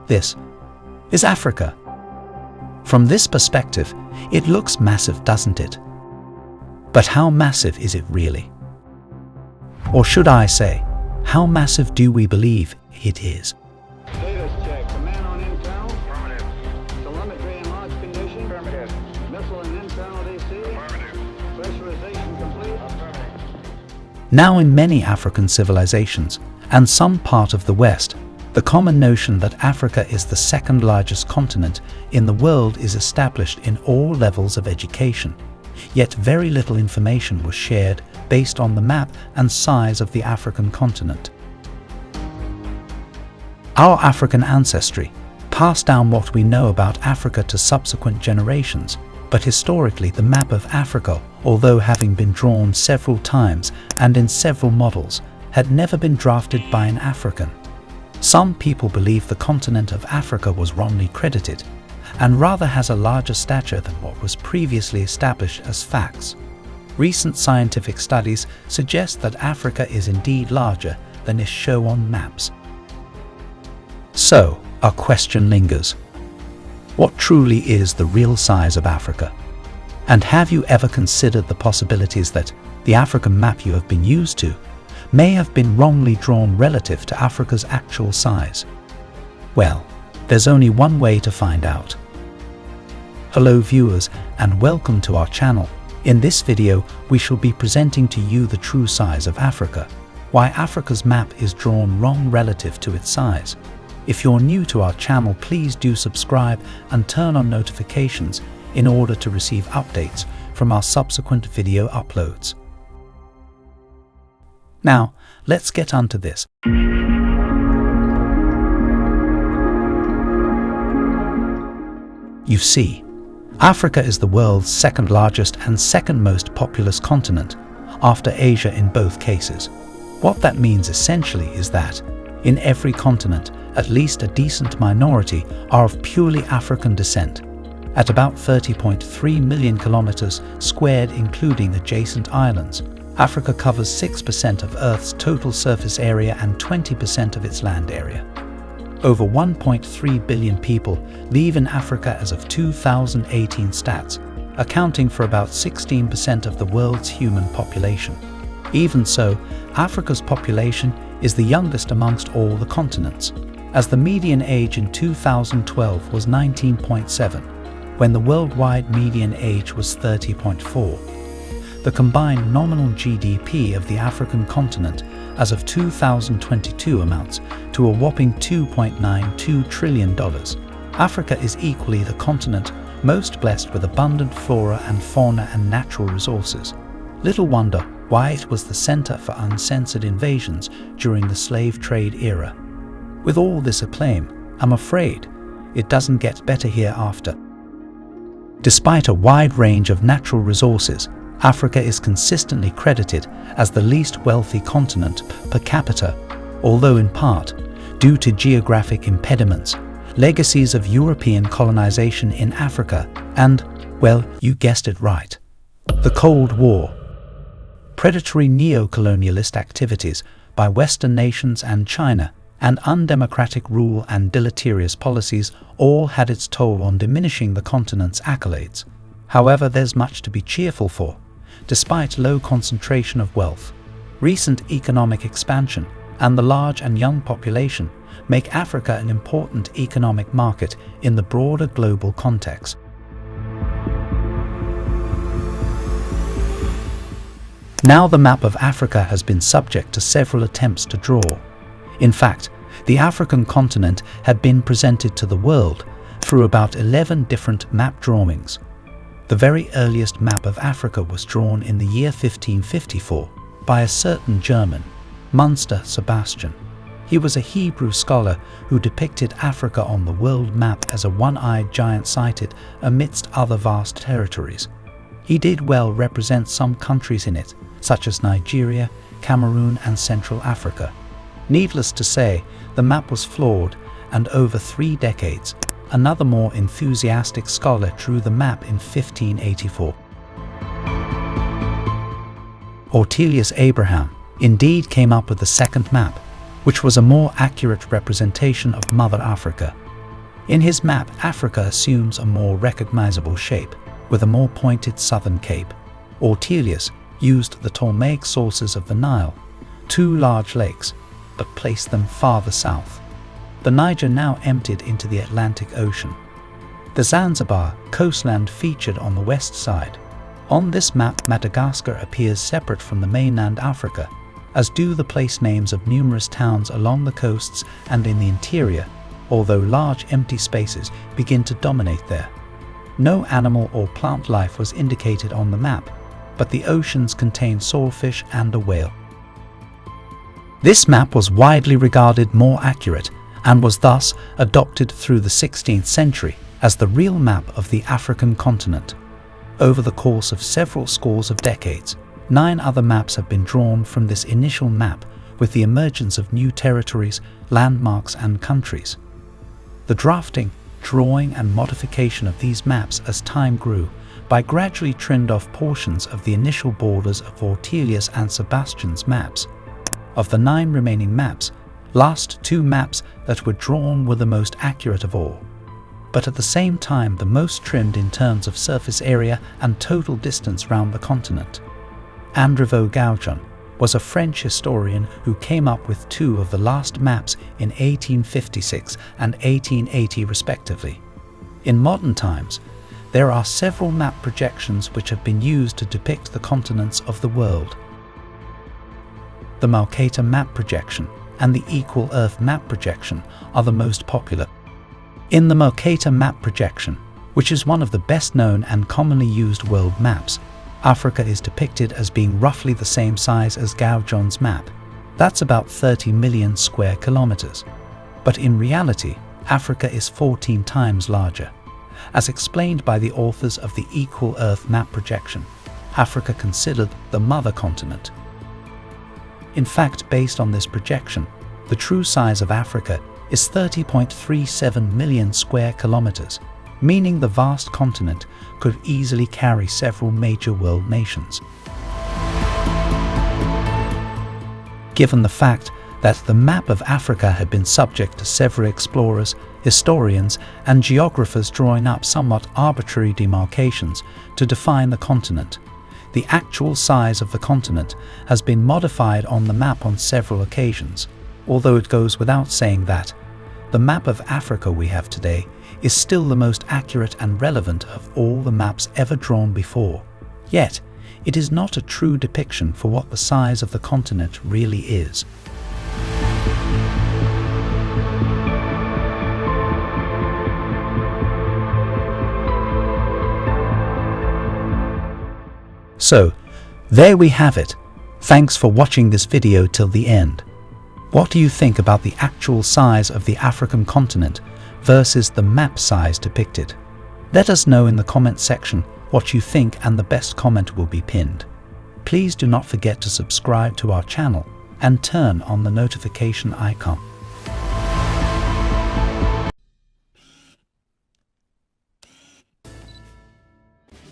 This is Africa. From this perspective, it looks massive, doesn't it? But how massive is it really? Or should I say, how massive do we believe it is? Status check. Command on internal. Affirmative. Telemetry and launch condition. Affirmative. Missile and internal DC. Affirmative. Pressurization complete. Affirmative. Now, in many African civilizations, and some part of the West, the common notion that Africa is the second largest continent in the world is established in all levels of education. Yet very little information was shared based on the map and size of the African continent. Our African ancestry passed down what we know about Africa to subsequent generations, but historically the map of Africa, although having been drawn several times and in several models, had never been drafted by an African. Some people believe the continent of Africa was wrongly credited, and rather has a larger stature than what was previously established as facts. Recent scientific studies suggest that Africa is indeed larger than is shown on maps. So, our question lingers. What truly is the real size of Africa? And have you ever considered the possibilities that the African map you have been used to may have been wrongly drawn relative to Africa's actual size? Well, there's only one way to find out. Hello viewers, and welcome to our channel. In this video, we shall be presenting to you the true size of Africa, why Africa's map is drawn wrong relative to its size. If you're new to our channel, please do subscribe and turn on notifications in order to receive updates from our subsequent video uploads. Now, let's get on to this. You see, Africa is the world's second largest and second most populous continent, after Asia in both cases. What that means essentially is that, in every continent, at least a decent minority are of purely African descent. At about 30.3 million kilometers squared including adjacent islands, Africa covers 6% of Earth's total surface area and 20% of its land area. Over 1.3 billion people live in Africa as of 2018 stats, accounting for about 16% of the world's human population. Even so, Africa's population is the youngest amongst all the continents, as the median age in 2012 was 19.7, when the worldwide median age was 30.4. The combined nominal GDP of the African continent as of 2022 amounts to a whopping $2.92 trillion. Africa is equally the continent most blessed with abundant flora and fauna and natural resources. Little wonder why it was the center for uncensored invasions during the slave trade era. With all this acclaim, I'm afraid it doesn't get better hereafter. Despite a wide range of natural resources, Africa is consistently credited as the least wealthy continent per capita, although in part due to geographic impediments, legacies of European colonization in Africa, and, well, you guessed it right, the Cold War. Predatory neo-colonialist activities by Western nations and China, and undemocratic rule and deleterious policies all had its toll on diminishing the continent's accolades. However, there's much to be cheerful for. Despite low concentration of wealth, recent economic expansion, and the large and young population make Africa an important economic market in the broader global context. Now the map of Africa has been subject to several attempts to draw. In fact, the African continent had been presented to the world through about 11 different map drawings. The very earliest map of Africa was drawn in the year 1554 by a certain German, Munster Sebastian. He was a Hebrew scholar who depicted Africa on the world map as a one-eyed giant sighted amidst other vast territories. He did well represent some countries in it, such as Nigeria, Cameroon and Central Africa. Needless to say, the map was flawed, and over 3 decades, another more enthusiastic scholar drew the map in 1584. Ortelius Abraham indeed came up with the second map, which was a more accurate representation of Mother Africa. In his map, Africa assumes a more recognizable shape, with a more pointed southern cape. Ortelius used the Ptolemaic sources of the Nile, two large lakes, but placed them farther south. The Niger now emptied into the Atlantic Ocean. The Zanzibar coastland featured on the west side. On this map, Madagascar appears separate from the mainland Africa, as do the place names of numerous towns along the coasts and in the interior, although large empty spaces begin to dominate there. No animal or plant life was indicated on the map, but the oceans contain swordfish and a whale. This map was widely regarded more accurate and was thus adopted through the 16th century as the real map of the African continent. Over the course of several scores of decades, 9 other maps have been drawn from this initial map with the emergence of new territories, landmarks and countries. The drafting, drawing and modification of these maps as time grew by gradually trimmed off portions of the initial borders of Ortelius and Sebastian's maps. Of the 9 remaining maps, last 2 maps that were drawn were the most accurate of all, but at the same time the most trimmed in terms of surface area and total distance round the continent. Andrevaux Goujon was a French historian who came up with 2 of the last maps in 1856 and 1880 respectively. In modern times, there are several map projections which have been used to depict the continents of the world. The Mercator map projection and the Equal Earth map projection are the most popular. In the Mercator map projection, which is one of the best known and commonly used world maps, Africa is depicted as being roughly the same size as Goujon's map. That's about 30 million square kilometers. But in reality, Africa is 14 times larger. As explained by the authors of the Equal Earth map projection, Africa considered the mother continent. In fact, based on this projection, the true size of Africa is 30.37 million square kilometers, meaning the vast continent could easily carry several major world nations. Given the fact that the map of Africa had been subject to several explorers, historians, and geographers drawing up somewhat arbitrary demarcations to define the continent, the actual size of the continent has been modified on the map on several occasions, although it goes without saying that the map of Africa we have today is still the most accurate and relevant of all the maps ever drawn before. Yet, it is not a true depiction for what the size of the continent really is. So, there we have it. Thanks for watching this video till the end. What do you think about the actual size of the African continent versus the map size depicted? Let us know in the comment section what you think, and the best comment will be pinned. Please do not forget to subscribe to our channel and turn on the notification icon.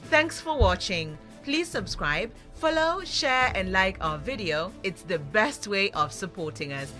Thanks for watching. Please subscribe, follow, share and like our video. It's the best way of supporting us.